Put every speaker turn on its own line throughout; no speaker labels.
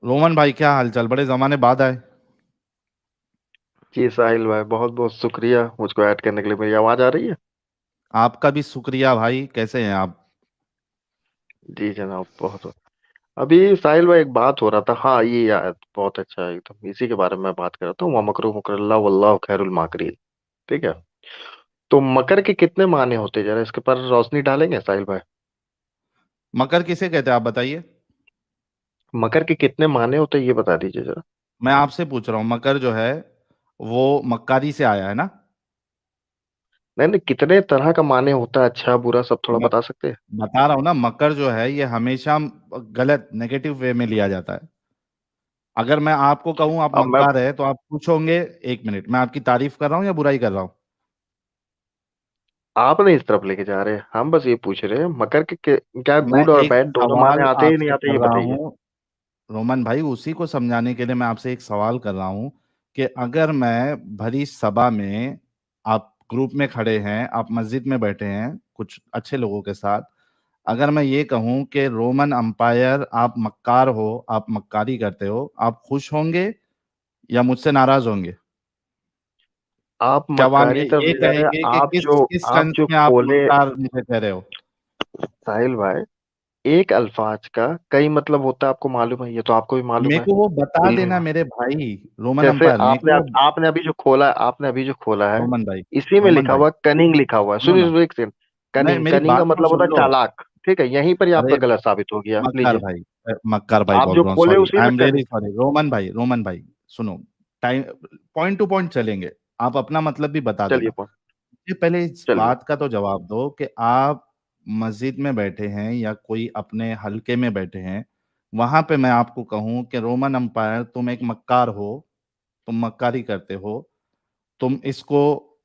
Roman भाई, क्या हालचाल? बड़े जमाने बाद आए।
जी साहिल भाई, बहुत बहुत शुक्रिया मुझको ऐड करने के लिए। मेरी आवाज आ रही है?
आपका भी शुक्रिया भाई। कैसे हैं आप?
जी जनाब, बहुत बहुत। अभी साहिल भाई एक बात हो रहा था। हाँ, ये यार बहुत अच्छा है, एकदम इसी के बारे में मैं बात कर रहा था। वह मकरू मकरल्ला वल्लाह खैरुल माकरीन। ठीक है। तो मकर के कितने मायने होते हैं, जरा इसके पर रोशनी डालेंगे साहिल भाई?
मकर किसे कहते हैं, आप बताइए।
मकर के कितने मायने होते हैं, ये बता दीजिए जरा।
मैं आपसे पूछ रहा हूँ, मकर जो है वो मक्कारी से आया है ना।
नहीं नहीं, कितने तरह का माने होता है, अच्छा बुरा सब थोड़ा
मैं
बता सकते हैं?
बता रहा हूँ ना, मकर जो है ये हमेशा गलत नेगेटिव वे में लिया जाता है। अगर मैं आपको कहूँ आप
अब मैं
मक्कार है तो आप पूछोगे। एक मिनट, मैं आपकी तारीफ कर रहा हूँ या बुराई कर रहा हूँ?
आप नहीं इस तरफ लेके जा रहे, हम बस ये पूछ रहे हैं मकर क्या
मैं
गुड और
एक
बैड दोनों माने
सवाल
आते हैं नहीं
आपसे
आते,
कर
ये
रहा
बताइए।
हूँ। रोमन भाई, उसी को समझाने के लिए मैं आपसे एक सवाल कर रहा हूं कि अगर मैं भरी सभा में, आप ग्रुप में खड़े हैं, आप मस्जिद में बैठे हैं कुछ अच्छे लोगों के साथ, अगर मैं ये कहूं कि रोमन अंपायर आप मक्कार हो, आप मक्कारी करते हो, आप खुश होंगे या मुझसे नाराज होंगे?
आप
क्या वहां
मक्कारी तरफ
ये
ले जा रहे
कहेंगे
हैं।
कि किस किस
आप
सेंस
जो
में आप
खोले
मक्कार मुझे कह रहे हो?
साहिल भाई, एक अल्फाज का कई मतलब होता है, आपको मालूम है, ये तो आपको भी मालूम
मेरे
है।
को वो बता
इल्म
देना
है।
मेरे भाई। रोमन
जैसे
अंपायर, मेरे
आपने
को।
आपने अभी जो खोला है,
रोमन भाई,
इसी में
रोमन
लिखा
भाई,
हुआ कनिंग लिखा हुआ है।
सुनो
सुनिए
ना।
सुनिए एक सेकंड।
नहीं,
कनिंग
मेरी
कनिंग का
बात तो
मतलब होता
सुन
है
लो।
चालाक। ठीक है, यहीं पर ही आपका
अरे
गलत साबित हो गया,
मक्कार
लीजिए।
भाई, मक्कार भाई
आप
बोल
जो
रहा हूँ,
खोले
सॉरी,
उसी
आई
में
am really
cunning.
Sorry. Roman भाई, रोमन भाई, सुनो। टाइम, पॉइंट टू पॉइंट चलेंगे। आप अपना मतलब भी बता
चलिए
देना। ये पहले इस
चलिए।
बात का तो जवाब दो कि आप मस्जिद में बैठे हैं या कोई अपने हलके में बैठे हैं, वहां पे मैं आपको कहूं कि रोमन अंपायर तुम एक मक्कार हो, तुम मक्कारी करते हो, तुम इसको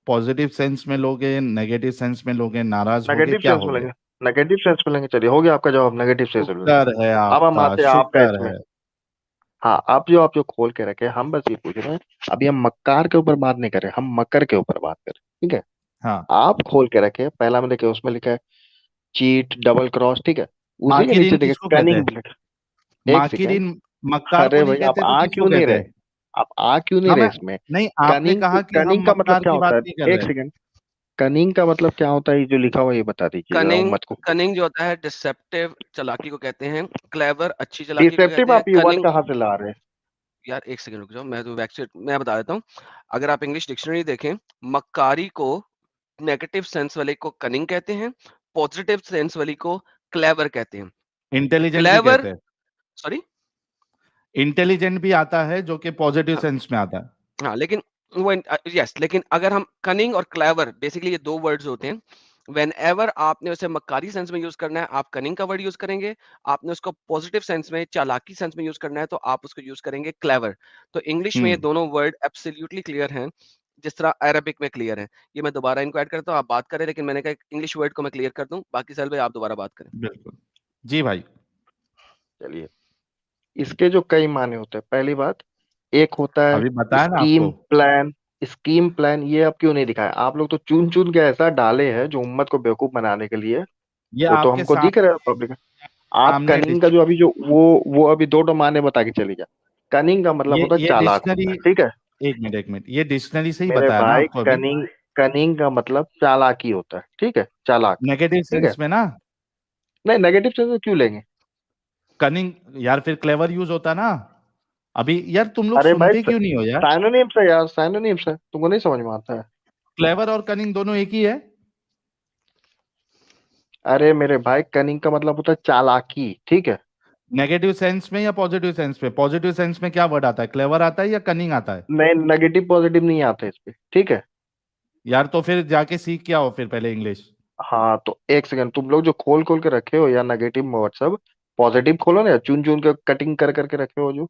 पॉजिटिव सेंस में लोगे, नेगेटिव सेंस में लोगे, नाराज होगे,
नेगेटिव
क्या
सेंस में
होगे?
लेंगे। नेगेटिव सेंस में लेंगे, चलिए हो गया आपका जवाब, नेगेटिव सेंस में लेंगे।
शुक्र है
अब हम
आपका,
आते हैं आपका
शुक्र
इसमें।
है।
हाँ, आप जो खोल के रखे, हम बस ये पूछ रहे हैं। अभी हम मक्कार के ऊपर बात नहीं कर रहे, हम मकर के ऊपर बात कर रहे हैं, ठीक है।
हाँ।
आप खोल के रखे, पहला में देखिए, उसमें लिखा है चीट डबल क्रॉस, ठीक है। उसी के नीचे
माकिरीन
देखिए
किसको कहते
कनिंग
हैं?
भी लिखा है। एक सेकेंड।
माकिरीन मक्कार को
अरे
नहीं
भाई, आप
कहते तो
आ
किसको
क्यों नहीं
कहते
रहे?
हैं?
आप आ क्यों नहीं
ना
रहे
मैं,
इसमें?
नहीं, आपने
कनिंग
कहा कि हम
कनिंग का मतलब
मक्कार
क्या
की
होता
बात
है?
नहीं कर
एक
रहे।
सेकेंड। कनिंग का मतलब क्या होता है, ये जो लिखा हुआ है, ये बता दीजिए जरा
कनिंग
उम्मत को।
कनिंग जो होता है डिसेप्टिव चालाकी को कहते हैं। क्लेवर अच्छी चालाकी को
डिसेप्टिव
कहते हैं।
आप ये वर्ड
कनिंग,
कहाँ से ला रहे हैं?
यार एक सेकंड रुक जाओ, मैं तो वेबसाइट मैं बता देता हूँ। अगर आप इंग्लिश डिक्शनरी देखें, मक्कारी को नेगेटिव सेंस वाले को कनिंग कहते हैं, पॉजिटिव सेंस वाली को क्लेवर कहते हैं।
इंटेलिजेंट भी
क्लेवर,
कहते हैं।
सॉरी,
इंटेलिजेंट भी आता है जो कि पॉजिटिव सेंस में आता है।
हाँ लेकिन वो यस, लेकिन अगर हम कनिंग और क्लेवर, बेसिकली ये दो वर्ड्स होते हैं। वेन एवर आपने उसे मक्कारी सेंस में यूज करना है, आप कनिंग का वर्ड यूज करेंगे। आपने उसको पॉजिटिव सेंस में, चालाकी सेंस में यूज करना है, तो आप उसको यूज करेंगे क्लेवर। तो इंग्लिश में ये
हम्म।
दोनों वर्ड एब्सोल्युटली क्लियर हैं, जिस तरह अरबिक में क्लियर है। ये मैं दोबारा इनको ऐड करता हूँ, आप बात करें, लेकिन मैंने कहा इंग्लिश वर्ड को मैं क्लियर कर दूं, बाकी साल भाई आप दोबारा बात करें।
बिल्कुल। जी भाई।
चलिए, इसके जो कई माने होते हैं, पहली बात, एक होता है
अभी बताया ना
स्कीम
आपको।
प्लान। स्कीम प्लान ये अब क्यों नहीं दिखाया? आप लोग तो चुन चुन के ऐसा डाले हैं जो उम्मत को बेवकूफ बनाने के लिए।
ये
वो तो
आपके
हमको दिख
सामने,
रहा है पब्लिक। आप
सामने
कनिंग का जो अभी जो वो अभी दो माने बता के चली जा। कनिंग का मतलब होता है
ये
चालाक
डिक्शनरी,
होता है, ठीक है।
एक मिनट एक मिनट, ये डिक्शनरी से ही
मेरे
बताया ना
भाई,
आपको अभी।
कनिंग कनिंग का मतलब चालाकी होता है, ठीक है, चालाक।
नेगेटिव
ठीक है।
सेंस में ना।
नहीं, नेगेटिव सेंस में क्यों लेंगे?
कनिंग, यार फिर क्लेवर यूज होता ना। अभी यार तुम लोग
अरे भाई,
सुनते क्यों नहीं हो यार?
साइनोनिम्स है यार, साइनोनिम्स है, तुमको नहीं समझ में आता है?
क्लेवर और कनिंग दोनों एक ही है।
अरे मेरे भाई, कनिंग का मतलब होता है चालाकी, ठीक है।
नेगेटिव सेंस में या पॉजिटिव सेंस में? पॉजिटिव सेंस में क्या वर्ड आता है, क्लेवर आता है या कनिंग आता है?
नहीं, नेगेटिव पॉजिटिव नहीं आता इस पे, ठीक है।
यार तो फिर जाके सीख क्या हो फिर पहले इंग्लिश।
हाँ, तो एक सेकंड, तुम लोग जो खोल खोल के रखे हो या नेगेटिव व्हाट्सअप, पॉजिटिव खोलो ना, या चुन चुन के कटिंग कर करके रखे हो जो।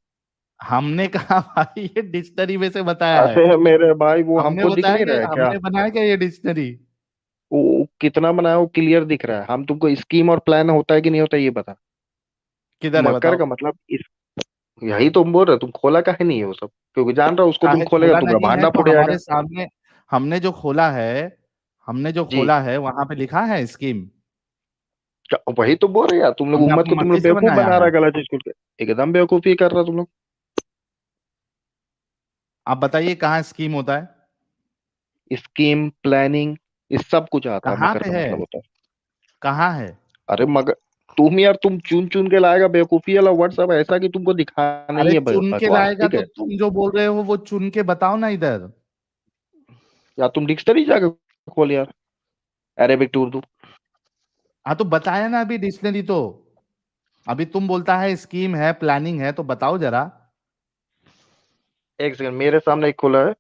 हमने कहा भाई, ये डिक्शनरी में से बताया है।
अरे मेरे भाई, वो
हमने
हमको दिख
बताया
नहीं
कि
रहा है क्या?
हमने बनाया क्या ये डिक्शनरी?
वो कितना बनाया, वो क्लियर दिख रहा है। हम तुमको स्कीम और प्लान होता है कि नहीं होता, ये बता।
किधर है
मकर
बताओ।
का मतलब इस यही तुम बोल रहे हो, तुम खोला काहे नहीं है वो सब? क्योंकि जान रहा हो उसको तुम
चाहे
खोलेगा
खोला
तो
नहीं है
ब्रह्मांडा
तो
फूट जाएगा।
हमारे सामने, हमने जो खोला है, हमने जो
जी।
खोला है वहां पे लिखा है स्कीम।
वही तो बोल रहे यार, तुम लोग
हमने
उम्मत
अपनी
को तुम
मर्जी
लोग
से
बेवकूफ
बनाया
बना रहा
है।
है गलत चीज करके, एकदम बेवकूफी कर रहा तुम लोग।
आप बताइए कहाँ स्कीम होता है?
स्कीम प्लानिंग इस सब कुछ आता है,
कहाँ
मकर
पे
का
है?
मतलब होता है।
कहाँ है?
अरे मगर तुम यार, तुम चुन चुन के लाएगा बेवकूफी वाला वर्ड सब ऐसा कि तुमको दिखाना
अरे
ही है
चुन के
बकवास,
लाएगा
ठीक
तो
है।
तुम जो बोल रहे हो वो चुन के बताओ ना इधर।
या तुम डिक्शनरी जाके खोल यार, अरेबिक टू उर्दू।
हाँ तो बताया ना अभी डिक्शनरी तो। अभी तुम बोलता है स्कीम है प्लानिंग है तो बताओ जरा।
एक सेकंड, मेरे सामने एक खुला है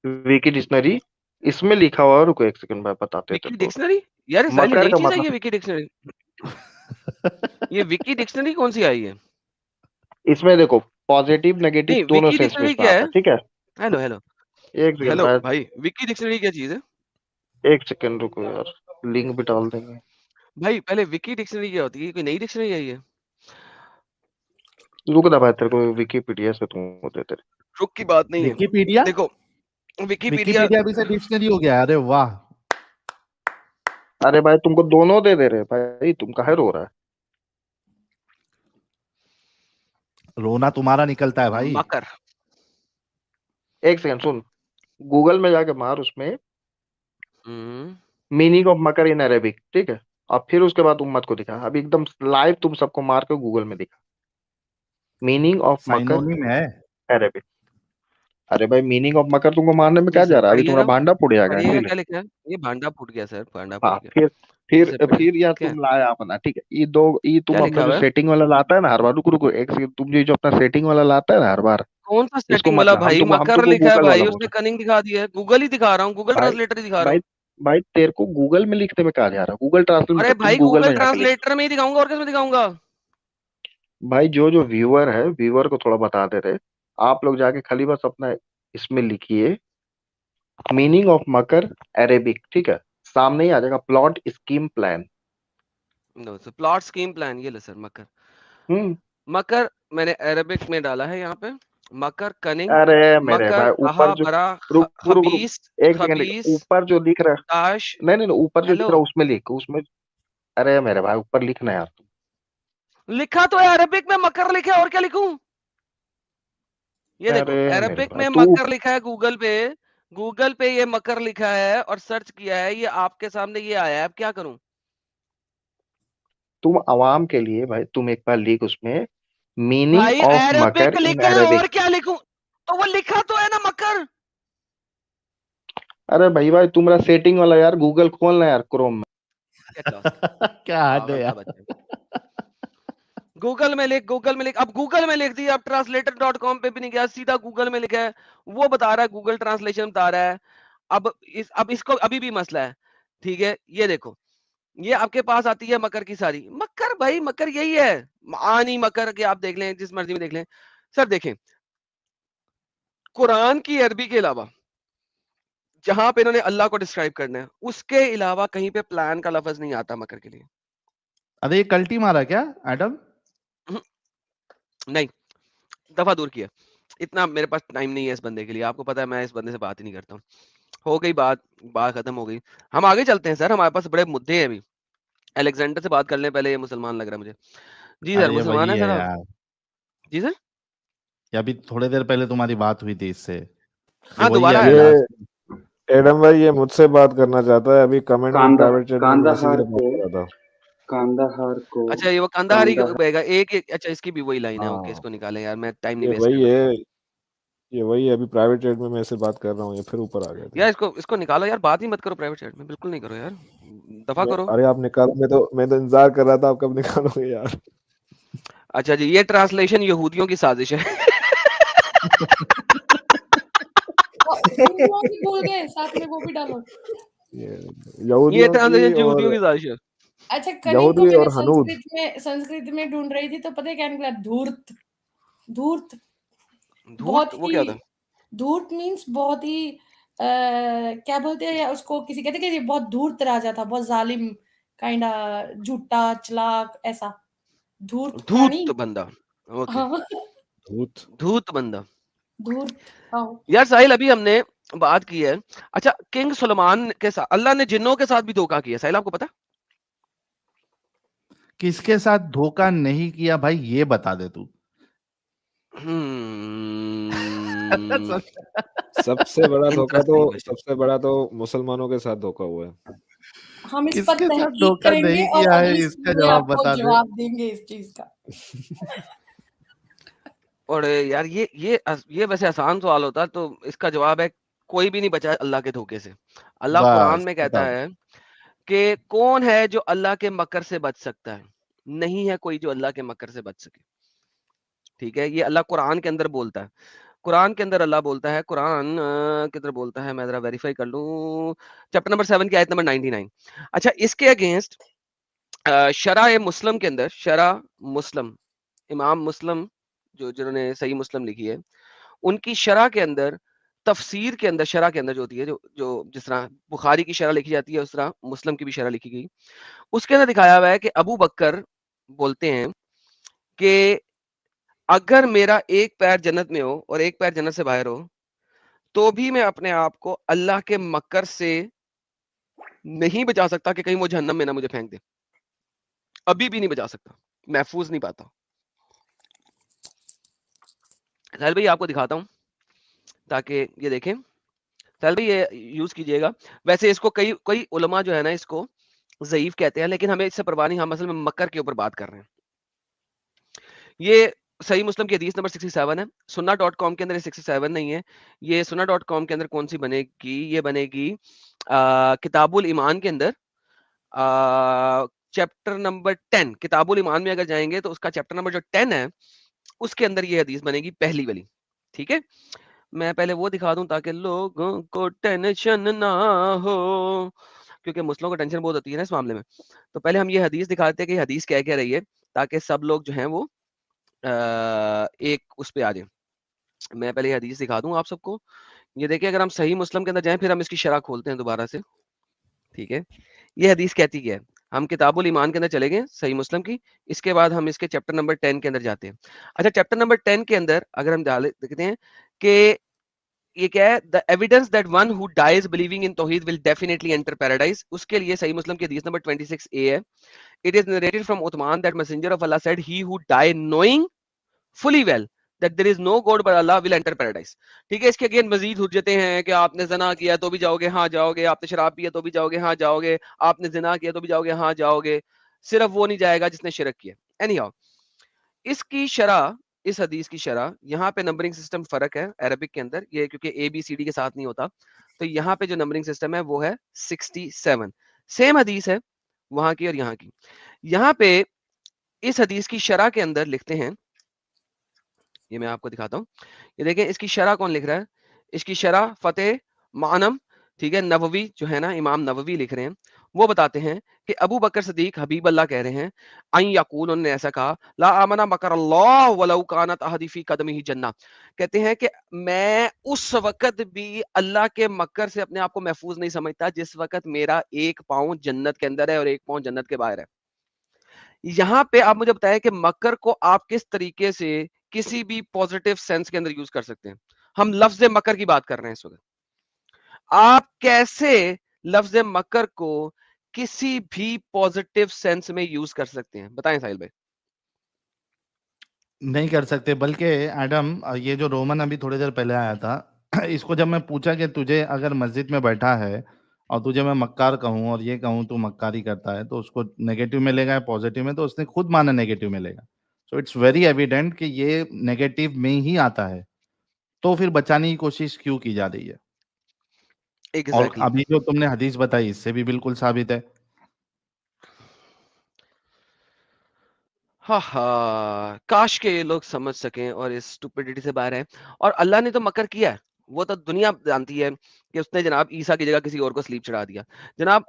विकी डिक्शनरी, इसमें लिखा हुआ है, रुको एक सेकंड मैं बताते हैं
विकी
तेरे को।
डिक्शनरी? यार साली
मकर
नई
का
चीज आई
मतलब,
है विकी डिक्शनरी। ये विकी डिक्शनरी कौन सी आई है?
इसमें देखो पॉजिटिव नेगेटिव
नहीं,
दोनों
विकी
सेंस में
डिक्शनरी
इसमें
क्या
आता
है?
है, ठीक है।
हेलो हेलो
एक सेकंड
हेलो
मैं,
भाई, विकी डिक्शनरी क्या चीज है?
एक सेकंड रुको यार, लिंक भी डाल देंगे।
भाई पहले विकी डिक्शनरी क्या होती है? कोई नई डिक्शनरी आई है?
रुक ना भाई, तेरे को विकीपीडिया से तुम देते रहे।
रुक की बात नहीं है।
विकीपीडिया?
देखो, विकीपीडिया
विकीपीडिया भी से डिक्शनरी हो गया? अरे वाह।
अरे भाई तुमको दोनों दे दे रहे भाई, तुम काहे रो रहा है।
रोना तुम्हारा निकलता है भाई।
मकर।
एक सेकंड सुन, गूगल में जाके मार उसमें
हम्म,
मीनिंग ऑफ मकर इन अरेबिक, ठीक है। और फिर उसके बाद उम्मत को दिखा, अभी एकदम लाइव तुम सबको मार के गूगल में दिखा मीनिंग ऑफ मकर
साइनोनिम है।
अरेबिक। अरे भाई मीनिंग ऑफ मकर तुमको मारने में
जी
क्या
सर
जा रहा है, अभी
पढ़िए
तुम्हारा
जरा,
भांडा फूट जाएगा
पढ़िएगा
इसीलिए।
क्या लिखा है। ये भांडा फूट गया सर, भांडा
हाँ
फूट गया।
फिर
जी सर पढ़िए,
फिर यार
क्या है?
तुम लाया अपना, ठीक है। ये दो, ये तुम
क्या
अपना
लिखा
जो
हुआ है?
सेटिंग वाला लाता है ना हर बार, रुको रुको एक सेकंड, तुम जो जो अपना सेटिंग वाला लाता है ना हर बार,
कौन सा
इसको
सेटिंग
मत
वाला
ला।
भाई?
हम
मकर
तुमको
लिखा है
गूगल वाला
भाई,
बोल
उसने
रहे
कनिंग दिखा दिया है। गूगल ही दिखा रहा हूँ, गूगल
हैं। भाई
ट्रांसलेटर ही दिखा रहा
भाई
हूँ।
भाई तेरे को गूगल में लिखने में कहा जा रहा है, गूगल ट्रांसलेट
अरे
मतलब तुम
भाई
गूगल
गूगल
में जाके लिख।
ट्रांसलेटर में ही दिखाऊंगा, और किसमें दिखाऊंगा?
भाई जो जो व्यूअर है, व्यूअर को थोड़ा बता दे रहे, आप लोग जाके खाली बस अपना इसमें लिखिए मीनिंग ऑफ मकर अरेबिक, ठीक है। सामने ही आ जाएगा plot scheme plan.
No sir, plot scheme plan, ये ले सर मकर।
हम्म।
मकर मैंने अरेबिक में डाला है यहाँ पे। मकर कनिंग,
अरे मेरे
मकर
भाई ऊपर
कहा
जो,
बरा,
रुक रुक रुक,
खबीस,
एक सेकंड,
खबीस,
ऊपर जो दिख रहा
ताश।
है, नहीं नहीं नहीं, ऊपर जो दिख
हेलो,
रहा है उसमें लिख उसमें। अरे मेरे भाई ऊपर लिखना यार तुम।
लिखा तो है अरेबिक में मकर लिखा है, और क्या लिखूं? ये देखो
अरे मेरे
अरेबिक
भाई
में
तू,
मकर लिखा है गूगल पे। गूगल पे ये मकर लिखा है और सर्च किया है, ये आपके सामने ये आया है, अब क्या करूं?
तुम आवाम के लिए भाई तुम एक बार लिख उसमें मीनिंग
भाई
ऑफ
अरेबिक
मकर इन
लिखा है, और
अरेबिक।
क्या लिखूं? तो वो लिखा तो है ना मकर।
अरे भाई भाई तुम्हारा सेटिंग वाला यार गूगल खोलना यार क्रोम में।
गेट लॉस्ट,
क्या हद है
पागल सा
यार।
बच्चा। गूगल में लिख, गूगल में लिख, अब गूगल में लिख दिया, अब translator.com पे भी नहीं गया, सीधा गूगल में लिखा है। वो बता रहा है, गूगल ट्रांसलेशन बता रहा है। अब इसको अभी भी मसला है। ठीक है, ये देखो, ये आपके पास आती है मकर की सारी। मकर भाई मकर यही है, आनी मकर के आप देख लें, जिस मर्जी में देख लें। सर देखें, कुरान की अरबी के अलावा जहां पे इन्होंने अल्लाह को डिस्क्राइब करना है, उसके अलावा कहीं पे प्लान का लफज नहीं आता मकर के लिए।
अरे ये कल्टी मारा क्या एडम?
हम्म, नहीं, दफा दूर किया। इतना मेरे पास टाइम नहीं है इस बंदे के लिए, आपको पता है मैं इस बंदे से बात ही नहीं करता हूँ। हो गई बात, बात खत्म हो गई। हम आगे चलते हैं सर, हमारे पास बड़े मुद्दे हैं अभी। अलेक्जेंडर से बात कर लें पहले, ये मुसलमान लग रहा है मुझे। जी सर,
अरे
मुसलमान
वही
है
है
सर आप?
यार।
जी सर।
ये अभी थोड़ी देर पहले तुम्हारी बात हुई थी इससे। ये
हाँ
वही
दोबारा
है
है।
ये
लास्ट।
एडम भाई ये मुझसे बात करना चाहता है, अभी कमेंट में
कांदा
प्राइवेट चैट में मैसेज
कांदाहार
में बात
को
कर रहा था।
कांदाहार को
अच्छा, ये वो कंधारी
कांदाहार
बहेगा एक अच्छा, इसकी भी वही लाइन है। ओके,
हाँ
इसको निकालें यार, मैं टाइम नहीं
ये
वेस्ट
वही
करना।
है, ये वही है, अभी प्राइवेट चैट में मैं इससे बात कर रहा हूँ, ये फिर ऊपर आ गए थे।
यार इसको इसको निकालो यार, बात ही मत करो प्राइवेट चैट में, बिल्कुल नहीं करो यार, दफा करो।
अरे आप निकाल, मैं तो इंतजार कर रहा था आप कब निकालोगे यार।
अच्छा जी, ये ट्रांसलेशन यहूदियों की साजिश है।
हिंदुओं की भूल गए, साथ में वो भी डालो।
ये
ये
यहूदियों की
ट्रांसलेशन यहूदियों
और
की साजिश है।
अच्छा, कनिंग को
यहूदी
मैंने
और हनूद।
संस्कृत में ढूंढ रही थी, तो पता है क्या निकला? धूर्त। धूर्त
धूर्त
बहुत
वो
ही,
क्या था?
धूर्त मीन्स बहुत ही क्या बोलते हैं या उसको, किसी कहते हैं कि ये बहुत धूर्त राजा था, बहुत जालिम, काइंडा झूठा चालाक, ऐसा। धूर्त प्राणी।
धूर्त बंदा। ओके,
हाँ।
धूत।
धूर्त बंदा।
धूर्त। हाँ।
यार साहिल, अभी हमने बात की है। अच्छा, किंग सुलेमान के साथ अल्लाह ने जिन्नों के साथ भी धोखा किया, साहिल आपको पता?
किसके साथ धोखा नहीं किया भाई ये बता दे तू।
सबसे बड़ा धोखा
इंटरेस्टिंग क्वेश्चन।
सबसे बड़ा तो मुसलमानों के साथ धोखा हुआ है।
हम इस पर
किसके साथ
तहकीक
धोखा
करेंगे
नहीं
और
किया है
अगली
इसका
स्ट्रीम में
जवाब
आपको
बता दे।
जवाब देंगे इस चीज का।
और यार ये वैसे आसान सवाल होता तो इसका जवाब है कोई भी नहीं बचा अल्लाह के धोखे से। अल्लाह कुरान
बस
में कहता
खत्म।
है कि कौन है जो अल्लाह के मकर से बच सकता है? नहीं है कोई जो अल्लाह के मकर से बच सके। ठीक है, ये अल्लाह कुरान के अंदर बोलता है। कुरान के अंदर अल्लाह बोलता है, कुरान किधर बोलता है, मैं जरा वेरीफाई कर लूं। चैप्टर नंबर 7 की आयत नंबर 99। अच्छा, इसके अगेंस्ट शरा ए मुस्लिम के अंदर, शरा मुस्लिम, इमाम मुस्लिम जो जिन्होंने सही मुस्लिम लिखी है, उनकी शरा के अंदर, तफसीर के अंदर, शरा के अंदर जो होती है, जो जो जिस तरह बुखारी की शरा लिखी जाती है उस तरह मुस्लिम की भी शरा लिखी गई। उसके अंदर दिखाया हुआ है कि अबू बकर बोलते हैं कि अगर मेरा एक पैर जन्नत में हो और एक पैर जन्नत से बाहर हो, तो भी मैं अपने आप को अल्लाह के मकर से नहीं बचा सकता कि कहीं वो जहन्नम में ना मुझे फेंक दे। अभी भी नहीं बचा सकता, महफूज नहीं पाता। साहिल भाई आपको दिखाता हूं ताकि ये देखें। साहिल भाई ये यूज कीजिएगा। वैसे इसको कई कई उलमा जो है ना इसको ज़ईफ कहते हैं, लेकिन हमें इससे परवाह नहीं, हम असल में मकर के ऊपर बात कर रहे हैं। ये सही मुस्लिम की हदीस नंबर 67 है। सुन्ना.com के अंदर ये 67 नहीं है। ये सुन्ना.com के अंदर कौन सी बनेगी? ये बनेगी किताबुल ईमान के अंदर चैप्टर नंबर 10। किताबुल ईमान में अगर जाएंगे तो उसका चैप्टर नंबर जो 10 है उसके अंदर ये हदीस बनेगी, पहली वाली। ठीक है, मैं पहले वो दिखा दूं ताकि लोगों को टेंशन ना हो, क्योंकि मुस्लिमों को टेंशन बहुत होती है ना इस मामले में। तो पहले हम ये हदीस दिखाते हैं कि हदीस क्या कह रही है, ताकि सब लोग जो हैं वो एक उस पे आ जाए। मैं पहले ये हदीस दिखा दूं आप सबको। ये देखिए, अगर हम सही मुस्लिम के अंदर जाएं फिर हम इसकी शरह खोलते हैं दोबारा से। ठीक है, ये हदीस कहती क्या है? हम किताबुल ईमान के अंदर चले गए सही मुस्लिम की, इसके बाद हम इसके चैप्टर नंबर 10 के अंदर जाते हैं। अच्छा, चैप्टर नंबर 10 के अंदर अगर हम डाले देखते हैं कि ये क्या है, the evidence that one who dies believing in तौहीद विल डेफिनेटली एंटर पैराडाइज, उसके लिए सही मुस्लिम की हदीस नंबर 26A है। It is narrated from Usman that messenger of Allah said, he who die knowing fully well that there is no God but Allah will enter paradise। ठीक है, इसके again मजीद हुज्जतें हैं कि आपने जना किया तो भी जाओगे, हाँ जाओगे, आपने शराब पिया तो भी जाओगे, हाँ जाओगे, आपने जिना किया तो भी जाओगे, हाँ जाओगे, सिर्फ वो नहीं जाएगा जिसने शिरक किया। एनीहाउ, इसकी शरह, इस हदीस की शरह, यहाँ पे नंबरिंग सिस्टम फर्क है अरबिक के अंदर, ये क्योंकि ABCD के साथ नहीं होता, तो यहाँ पे जो नंबरिंग सिस्टम है वो है 67। सेम हदीस है वहां की और यहाँ की। यहाँ पे इस हदीस की शरह के अंदर लिखते हैं, ये मैं आपको दिखाता हूँ। ये देखें इसकी शरह कौन लिख रहा है, इसकी शरह फतेह मानम, ठीक है, नववी जो है ना, इमाम नववी लिख रहे हैं। वो बताते हैं कि अबू बकर सदीक हबीब अल्लाह कह रहे हैं, आई यकूल, उन्होंने ऐसा कहा, ला आमना मकर अल्लाह वलौ कानत अहदी फी कदमिही जन्नह, कहते हैं कि मैं उस वक्त भी अल्लाह के मकर से अपने आप को महफूज नहीं समझता जिस वक्त मेरा एक पाँव जन्नत के अंदर है और एक पाँव जन्नत के बाहर है। यहाँ पे आप मुझे बताएं कि मकर को आप किस तरीके से किसी भी पॉजिटिव सेंस के अंदर यूज कर सकते हैं। हम लफ्ज मकर की बात कर रहे हैं इस वक्त। आप कैसे लफ्ज मकर को किसी भी पॉजिटिव सेंस में यूज कर सकते हैं, बताएं साहिल भाई।
नहीं कर सकते, बल्कि एडम, ये जो रोमन अभी थोड़ी देर पहले आया था, इसको जब मैं पूछा कि तुझे अगर मस्जिद में बैठा है और तुझे मैं मक्कार कहूँ और ये कहूँ तू मक्कारी करता है, तो उसको नेगेटिव मिलेगा या पॉजिटिव में, तो उसने खुद माना नेगेटिव मिलेगा। सो इट्स वेरी एविडेंट कि ये नेगेटिव में ही आता है, तो फिर बचाने की कोशिश क्यों की जा रही है। और
एग्जैक्टली
अभी जो तुमने हदीस बताई इससे भी बिल्कुल साबित है।
हाँ हाँ, काश के ये लोग समझ सकें और इस स्टुपिडिटी से बाहर हैं। और अल्लाह ने तो मकर किया है, वो तो दुनिया जानती है कि उसने जनाब ईसा की जगह किसी और को स्लीप चढ़ा दिया। जनाब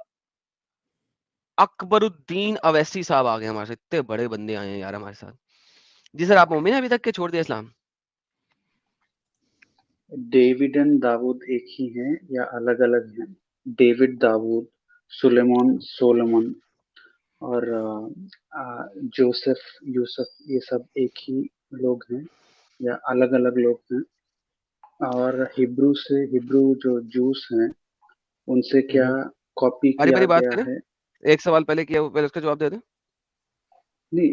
अकबरुद्दीन अवैसी साहब आ गए हमारे साथ, इतने बड़े बंदे आए हैं यार हमारे साथ। जी सर, आप मोमिन हैं अभी तक के छोड़ दिया इस्लाम?
डेविड एंड दाऊद एक ही हैं या अलग अलग हैं? डेविड, दाऊद, सुलेमान, सोलोमन और जोसेफ, यूसुफ, ये सब एक ही लोग हैं या अलग अलग लोग हैं? और हिब्रू जो जूस हैं उनसे क्या कॉपी
बारी
किया
बारी बात
गया
करें,
है?
एक सवाल पहले किया, पहले उसका जवाब दे दें।
नहीं,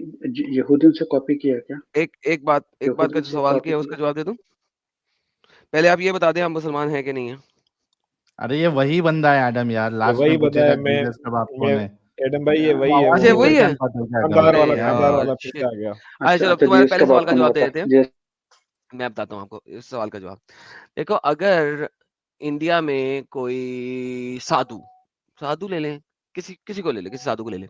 यहूदियों से कॉपी किया क्या?
एक बात का
यहूदियों
जो
से
सवाल
कॉपी
किया उसका
किया?
जवाब दे दूं? पहले आप ये बता दें हम मुसलमान हैं कि नहीं है?
अरे ये वही बंदा है एडम यार,
ये
लास्ट
वही
में
बता
पूछेगा
है। मैं
जीसस का बाप
मैं
कौन है।
एडम भाई ये
वो
वही है,
अच्छा
वो
वही है?
शानदार
अरे
वाला फिर से
शिट।
आ गया।
अच्छा चलो
अच्छा,
तुम्हारे
जीसस का
पहले सवाल
बाप
का
कौन
जवाब दे
बता?
देते हैं। मैं बताता हूँ आपको इस सवाल का जवाब। देखो अगर इंडिया में कोई साधु ले लें, किसी को ले लें, किसी साधु को ले लें,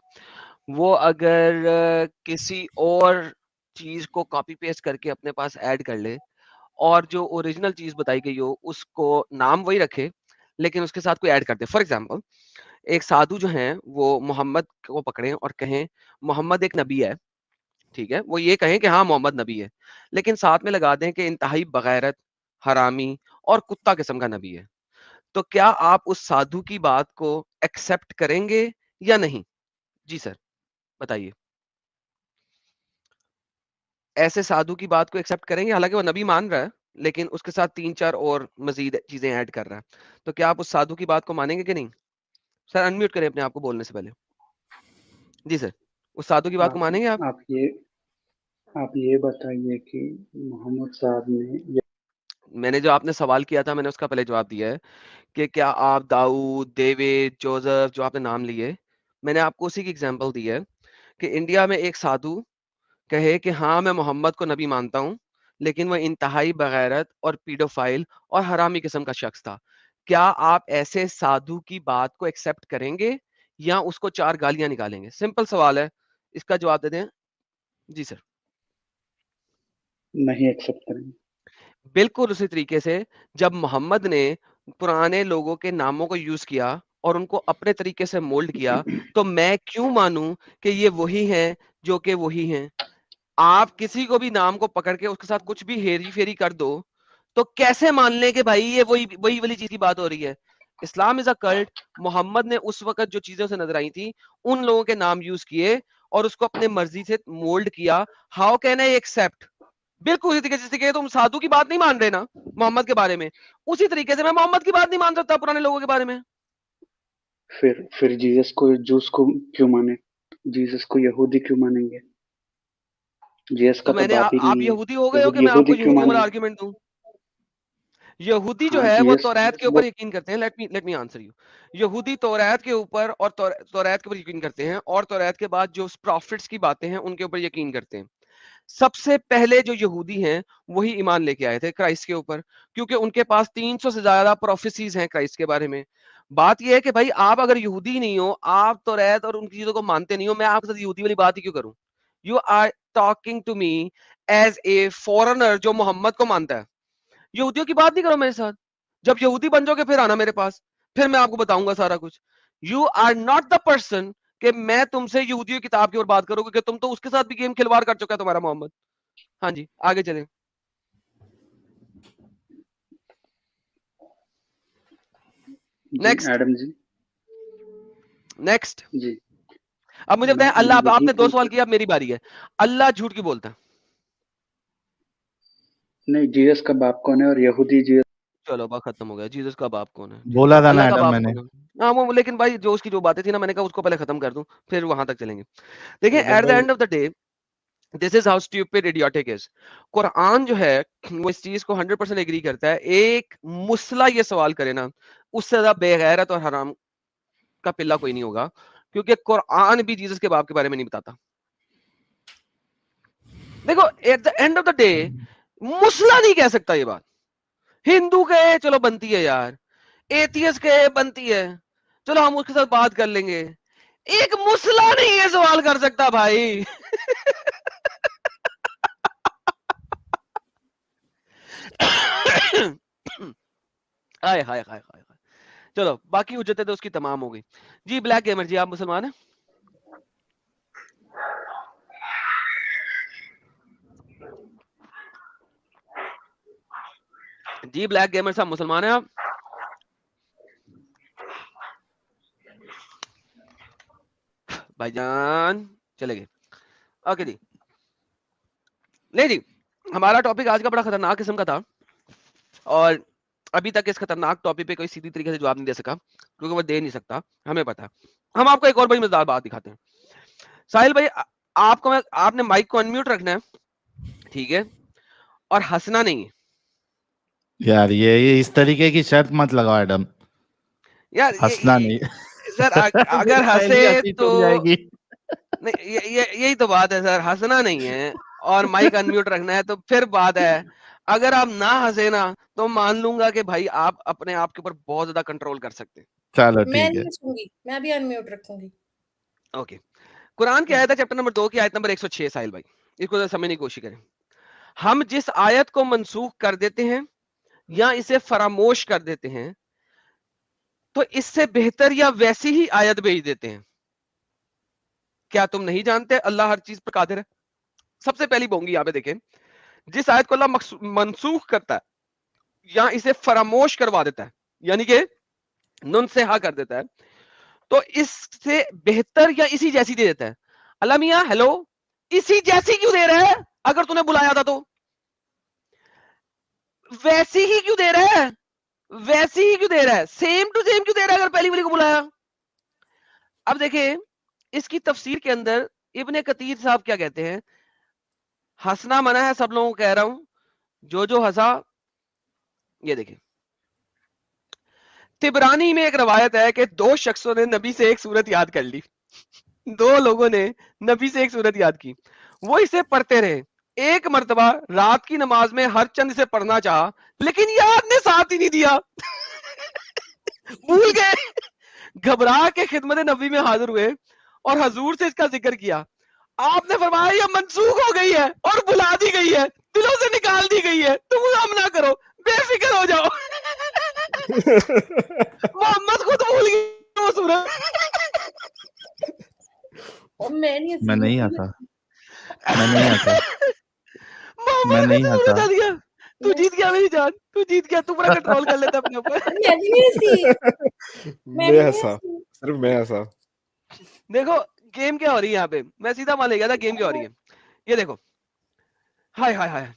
वो अगर किसी और चीज को कॉपी पेस्ट करके अपने पास ऐड कर ले और जो ओरिजिनल चीज बताई गई हो उसको नाम वही रखे लेकिन उसके साथ कोई ऐड कर दे। फॉर एग्जाम्पल एक साधु जो है वो मोहम्मद को पकड़े और कहें मोहम्मद एक नबी है, ठीक है, वो ये कहें कि हाँ मोहम्मद नबी है, लेकिन साथ में लगा दें कि इंतहाई बगैरत, हरामी और कुत्ता किस्म का नबी है, तो क्या आप उस साधु की बात को एक्सेप्ट करेंगे या नहीं? जी सर बताइए। ऐसे साधु की बात को एक्सेप्ट करेंगे, हालांकि वो नबी मान रहा है लेकिन उसके साथ 3-4 और मजीद चीजें ऐड कर रहा है, तो क्या आप उस साधु की बात को मानेंगे कि नहीं? सर अनम्यूट करें अपने आप को बोलने से पहले। जी सर, उस साधु की बात को मानेंगे आप?
आप ये बताइए कि मोहम्मद साहब ने
मैंने जो आपने सवाल किया था मैंने उसका पहले जवाब दिया है कि क्या आप दाऊद, डेविड, जोसेफ जो आपने नाम लिए, मैंने आपको उसी की एग्जांपल दी है कि इंडिया में एक साधु कहे कि हाँ मैं मोहम्मद को नबी मानता हूँ लेकिन वह इंतहाई बगैरत और पीडोफाइल और हरामी किस्म का शख्स था। क्या आप ऐसे साधु की बात को एक्सेप्ट करेंगे या उसको 4 गालियां निकालेंगे? सिंपल सवाल है, इसका जवाब दे दें। जी सर।
नहीं एक्सेप्ट करेंगे।
बिल्कुल उसी तरीके से जब मोहम्मद ने पुराने लोगों के नामों को यूज किया और उनको अपने तरीके से मोल्ड किया, तो मैं क्यों मानूं कि ये वही हैं जो कि वही हैं? आप किसी को भी नाम को पकड़ के उसके साथ कुछ भी हेरी फेरी कर दो तो कैसे मान लें कि भाई ये वही वही वाली चीज की बात हो रही है? Islam is a cult. Mohammad ने उस वक्त जो चीजें उसे नजर आई थी उन लोगों के नाम यूज किए और उसको अपने मर्जी से मोल्ड किया। How can I accept? बिल्कुल उसी तरीके से कि तुम साधु की बात नहीं मान रहे ना मोहम्मद के बारे में, उसी तरीके से मैं मोहम्मद की बात नहीं मान सकता पुराने लोगों के बारे में।
फिर जीसस को जूस को क्यों माने? जीसस को यहूदी क्यों मानेंगे? जीसस का
तो
तो
मैंने
बाप ही
आप
नहीं है,
यहूदी हो
तो
गए हो
फिर
कि मैं आपको
यहूदी क्यों
यहूदियों वाला
मानेंगे?
आर्ग्यूमेंट दूं? यहूदी जो
हाँ,
है वो
जीसस
तौरात के
वो
ऊपर यकीन करते हैं। Let me answer you. यहूदी तौरात के ऊपर और तौरात के ऊपर यकीन करते हैं और तौरात के बाद जो प्रॉफिट्स की बातें हैं उनके ऊपर यकीन करते हैं। सबसे पहले जो यहूदी हैं वही ईमान लेके आए थे क्राइस्ट के ऊपर, क्योंकि उनके पास 300 से ज्यादा प्रोफेसीज हैं क्राइस्ट के बारे में। बात यह है कि भाई आप अगर यहूदी नहीं हो, आप तौरात और उन चीजों को मानते नहीं हो, मैं आपके साथ यहूदी वाली बात ही क्यों करूं? You are talking to me as a foreigner जो मोहम्मद को मानता है। यहूदियों की बात नहीं करो मेरे साथ। जब यहूदी बन जाओगे फिर आना मेरे पास, फिर मैं आपको बताऊंगा सारा कुछ। You are not the person कि मैं तुमसे यहूदियों की किताब की ओर बात करूंगा कि तुम तो उसके साथ भी गेम खिलवाड़ कर चुका है तुम्हारा मोहम्मद। हाँ जी आगे चलें।
जी
नेक्स्ट
एडम जी।
नेक्स्ट।
जी,
अब मुझे बताएं,
मैं
अल्लाह,
यही
आपने 2 सवाल
पूछ
किया, अब मेरी बारी है। अल्लाह झूठ क्यों बोलता है?
नहीं, जीसस का बाप कौन है और यहूदी जीसस
चलो बात खत्म हो गया। जीसस का बाप कौन है? ठीक है।
बोला था ना
अल्लाह का
एडम
बाप
मैंने।
कौन है? हाँ वो लेकिन भाई जो उसकी जो बातें थी ना मैंने कहा उसको पहले खत्म कर दूं फिर वहां तक चलेंगे। देखिए
एडम
एट द
भाई
and of the day this is how stupid idiotic is. Quran जो है वो इस चीज को 100% एग्री करता है। एक मुसला ये सवाल करे ना उससे ज्यादा बेगैरत और हराम का पिल्ला कोई नहीं होगा, क्योंकि कुरान भी जीसस के बाप के बारे में नहीं बताता। देखो at the end of the day मुसला नहीं कह सकता ये बात। हिंदू कहे चलो बनती है यार, एथियस्ट कहे बनती है, चलो हम उसके साथ बात कर लेंगे। एक मुसला नहीं ये सवाल कर सकता भाई। हाय हाय हाय हाय। चलो बाकी हुज्जतें तो उसकी तमाम हो गई। जी ब्लैक गेमर जी, आप मुसलमान हैं? जी ब्लैक गेमर साहब मुसलमान हैं आप? भाईजान चले गए। ओके जी। नहीं जी, हमारा टॉपिक आज का बड़ा खतरनाक किस्म का था और अभी तक इस खतरनाक टॉपिक पे कोई सीधी तरीके से जवाब नहीं दे सका, क्योंकि वो दे नहीं सकता, हमें पता है। हम आपको एक और बड़ी मजेदार बात दिखाते हैं। साहिल भाई आपने माइक को अनम्यूट रखना है, ठीक है, और हंसना नहीं है
यार ये इस तरीके की शर्त मत लगाओ एडम,
यार।
हंसना नहीं।
सर अगर
फिर
हंसे
पहली हंसी
तो
छूट जाएगी।
नहीं, यही तो बात है सर, हंसना नहीं है और माइक अनम्यूट रखना है, तो फिर बात है। अगर आप ना हंसे ना तो मान लूंगा कि भाई आप अपने आप के ऊपर बहुत ज्यादा कंट्रोल कर सकते हैं।
चलो
मैं
ठीक
नहीं
है।
हंसूंगी, मैं भी अनम्यूट रखूंगी।
ओके, कुरान की आयत है चैप्टर नंबर 2 की आयत नंबर 106 साहिल भाई, इसको जरा समझने की कोशिश करें। हम जिस आयत को मनसूख कर देते हैं या इसे फरामोश कर देते हैं तो इससे बेहतर या वैसी ही आयत भेज देते हैं। क्या तुम नहीं जानते अल्लाह हर चीज पर कादिर है? सबसे पहली बोंगी यहां पे देखें, जिस आयत को अल्लाह मनसूख करता है या इसे फरामोश करवा देता है, यानी कि नुन से हा कर देता है, तो इससे बेहतर या इसी जैसी दे देता है। अल्लाह मियां हेलो, इसी जैसी क्यों दे रहा है? अगर तूने बुलाया था तो वैसी ही क्यों दे रहा है? वैसी ही क्यों दे रहा है? सेम टू सेम क्यों दे रहा है अगर पहली वाली को बुलाया? अब देखिए इसकी तफसीर के अंदर इब्ने कतीर साहब क्या कहते हैं, हंसना मना है, सब लोगों को कह रहा हूं, जो हंसा, ये देखिए तिबरानी में एक रवायत है कि दो शख्सों ने नबी से एक सूरत याद कर ली। दो लोगों ने नबी से एक सूरत याद की, वो इसे पढ़ते रहे। एक मर्तबा रात की नमाज में हर चंद इसे पढ़ना चाहा, लेकिन याद ने साथ ही नहीं दिया। भूल गए। घबरा के खिदमत नबी में हाजिर हुए और हजूर से इसका जिक्र किया। आपने फरमाया यह मनसूख हो गई है और बुला दी गई है, दिलों से निकाल दी गई है, तुम गम ना करो, बेफिक्र हो जाओ। मोहम्मद खुद भूल गए वो सूरत।
और मैं नहीं
मैं नहीं
हंसी।
हंसा, मैं नहीं हंसा, मैं
मोहम्मद
नहीं
खुद भूल
हंसा।
बता दिया। तू जीत गया मेरी जान, तू जीत गया, तू पूरा कंट्रोल कर लेता अपने ऊपर।
मैं भी नहीं हंसी, मैं
मैं
भी नहीं
हंसा,
हंसी।
सिर्फ मैं हंसा।
देखो गेम क्या हो रही है यहाँ पे, मैं सीधा मान ले गया था गेम क्या हो रही है। ये देखो, हाय हाय हाय,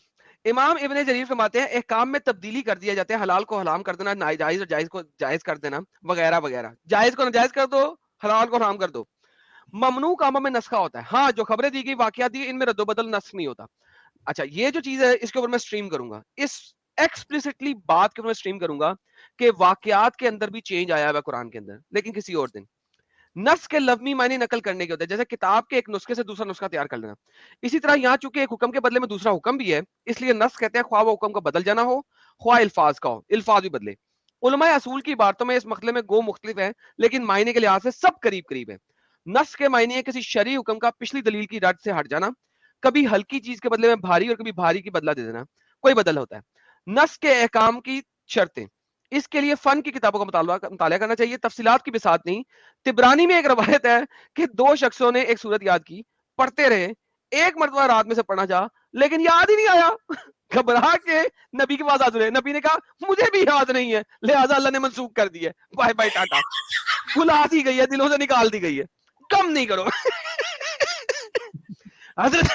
इमाम इब्ने जरीर फरमाते हैं एक काम में तब्दीली कर दिया जाता है, हलाल को हराम कर देना, नाजायज और जायज को जायज कर देना, वगैरह वगैरह। जायज को नाजायज कर दो, हलाल को हराम कर दो। ममनू कामों में नस्खा होता है। हाँ, जो खबरें दी गई, वाकयात दी, इनमें रद्दोबदल नस्ख नहीं होता। अच्छा, ये जो चीज है इसके ऊपर मैं स्ट्रीम करूंगा, इस एक्सप्लिसिटली बात के ऊपर मैं स्ट्रीम करूंगा कि वाकयात के अंदर भी चेंज आया हुआ है कुरान के अंदर, लेकिन किसी और दिन। नस्ख के लफ्मी मायने नकल करने के होते हैं, जैसे किताब के एक नुस्खे से दूसरा नुस्खा तैयार कर लेना। इसी तरह यहाँ चूंकि एक हुक्म के बदले में दूसरा हुक्म भी है, इसलिए नस्ख कहते हैं ख्वाह वो हुक्म का बदल जाना हो, ख्वाह इल्फाज का हो, इल्फाज भी बदले। उलमाए असूल की बातों में इस मसले में गो मुख्तलिफ है, लेकिन मायने के लिहाज से सब करीब करीब है। नस्ख के मायने है किसी शरई हुक्म का पिछली दलील की रद से हट जाना, कभी हल्की चीज के बदले में भारी और कभी भारी की बदला दे देना, कोई बदल होता है। नस्ख के अहकाम की शर्तें, इसके लिए फन की किताबों का मुताला करना चाहिए, तफसीलात की बिसात नहीं। तिबरानी में एक रवायत है कि दो शख्सों ने एक सूरत याद की, पढ़ते रहे, एक मरतबा रात में से पढ़ना चाहा, लेकिन याद ही नहीं आया। घबरा के नबी के पास हाजिर हुए, नबी ने कहा मुझे भी याद नहीं है, लिहाजा अल्लाह ने मंसूख कर दी है, बाय बाय टाटा। भुला दी गई है, दिलों से निकाल दी गई है, कम नहीं करो। हजरत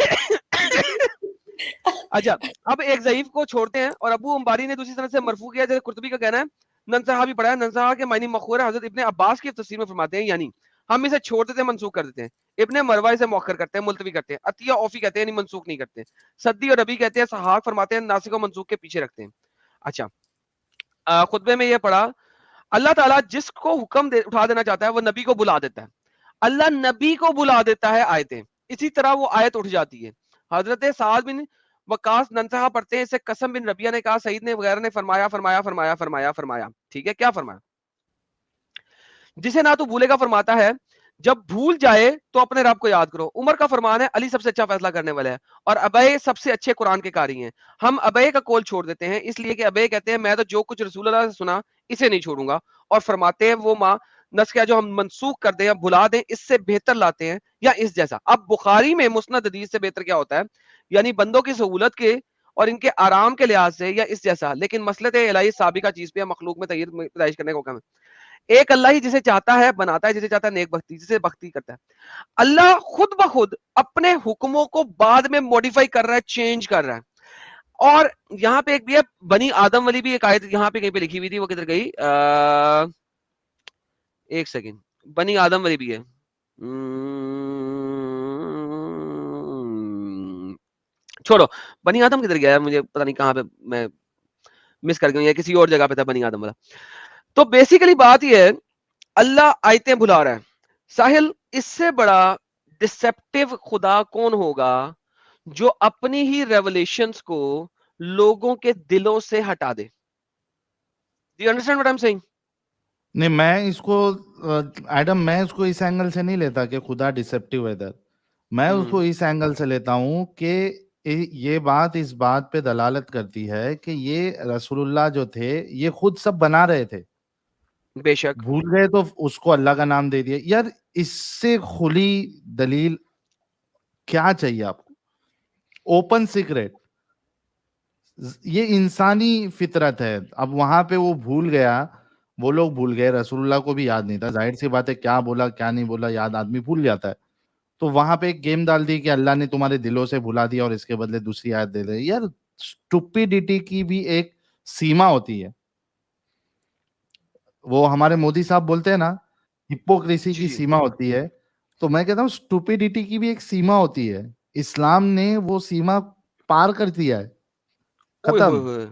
अच्छा, अब एक ज़ईफ को छोड़ते हैं और अबू अंबारी ने दूसरी तरफ से मरफू किया, जैसे कुर्तुबी का कहना है। ननसहा भी पढ़ा है, ननसहा के मायने मखूर है, हजरत इब्ने अब्बास की तफसीर में फरमाते हैं, यानी हम इसे छोड़ देते हैं, मनसूख कर देते हैं। इब्ने मरवा इसे मौखर करते हैं, मुलतवी करते हैं। अतिया औफी कहते हैं नहीं, मनसूख नहीं करते। सद्दी और रबी कहते हैं, सहाक फरमाते हैं, नासिक और मनसूख के पीछे रखते हैं। अच्छा, खुतबे में यह पढ़ा, अल्लाह ताला जिसको हुक्म उठा देना चाहता है वो नबी को बुला देता है। अल्लाह नबी को बुला देता है आयतें, इसी तरह वो आयत उठ जाती है। हजरत साद बिन वकास ननसहा पढ़ते हैं, इससे कसम बिन रबिया ने कहा, सईद ने वगैरह ने फरमाया फरमाया फरमाया फरमाया फरमाया। ठीक है, क्या फरमाया? जिसे ना तो भूलेगा फरमाता है, जब भूल जाए तो अपने रब को याद करो। उमर का फरमान है, अली सबसे अच्छा फैसला करने वाला है और अबय सबसे अच्छे कुरान के कारी हैं। हम अबय का कौल छोड़ देते हैं, इसलिए कि अबय कहते हैं मैं तो जो कुछ रसूल अल्लाह से सुना इसे नहीं छोड़ूंगा, और फरमाते हैं वो माँ नस्ख जो हम मनसूख कर दें या भुला दें, इससे बेहतर लाते हैं या इस जैसा। अब बुखारी में मुस्नद हदीस से बेहतर क्या होता है, यानी बंदों की सहूलत के और इनके आराम के लिहाज से या इस जैसा, लेकिन मसलत इलाही साबिका चीज पे मखलूक में पैदाइश करने को कम है। एक अल्लाह ही जिसे चाहता है बनाता है, जिसे चाहता है नेक भक्ति, जिसे भक्ति करता है। अल्लाह खुद ब खुद अपने हुक्मों को बाद में मॉडिफाई कर रहा है, चेंज कर रहा है। और यहाँ पे एक भी है, बनी आदम वाली भी एक आयत यहाँ पे कहीं पे लिखी हुई थी, वो किधर गई? एक सेकेंड, बनी आदम वाली भी है। छोड़ो, बनी आदम किधर गया यार, मुझे पता नहीं कहाँ पे मैं मिस कर गया हूँ, या किसी और जगह पे था बनी आदम वाला। तो बेसिकली बात ये है, अल्लाह आयतें भुला रहा है। साहिल, इससे बड़ा डिसेप्टिव खुदा कौन होगा जो अपनी ही रेवलेशंस को लोगों के दिलों से हटा दे? Do you understand what I'm saying?
नहीं, मैं इसको एडम, मैं इसको इस एंगल से नहीं लेता कि खुदा डिसेप्टिव है इधर। मैं उसको इस एंगल से लेता हूँ कि ये बात इस बात पे दलालत करती है कि ये रसूलुल्लाह जो थे ये खुद सब बना रहे थे,
बेशक।
भूल गए तो उसको अल्लाह का नाम दे दिया। यार इससे खुली दलील क्या चाहिए आपको? ओपन सीक्रेट, ये इंसानी फितरत है। अब वहां पे वो भूल गया, वो लोग भूल गए, रसूलुल्लाह को भी याद नहीं था, जाहिर सी बात है, क्या बोला क्या नहीं बोला याद आदमी भूल जाता है। तो वहां पे एक गेम डाल दी कि अल्लाह ने तुम्हारे दिलों से भुला दिया और इसके बदले दूसरी आयत दे दे। यार स्टुपिडिटी की भी एक सीमा होती है। वो हमारे मोदी साहब बोलते हैं ना, हिपोक्रेसी की
जी।
सीमा होती है। तो मैं कहता हूँ स्टुपिडिटी की भी एक सीमा होती है। इस्लाम ने वो सीमा पार कर दिया है,
ओए होए
खत्म।
होए।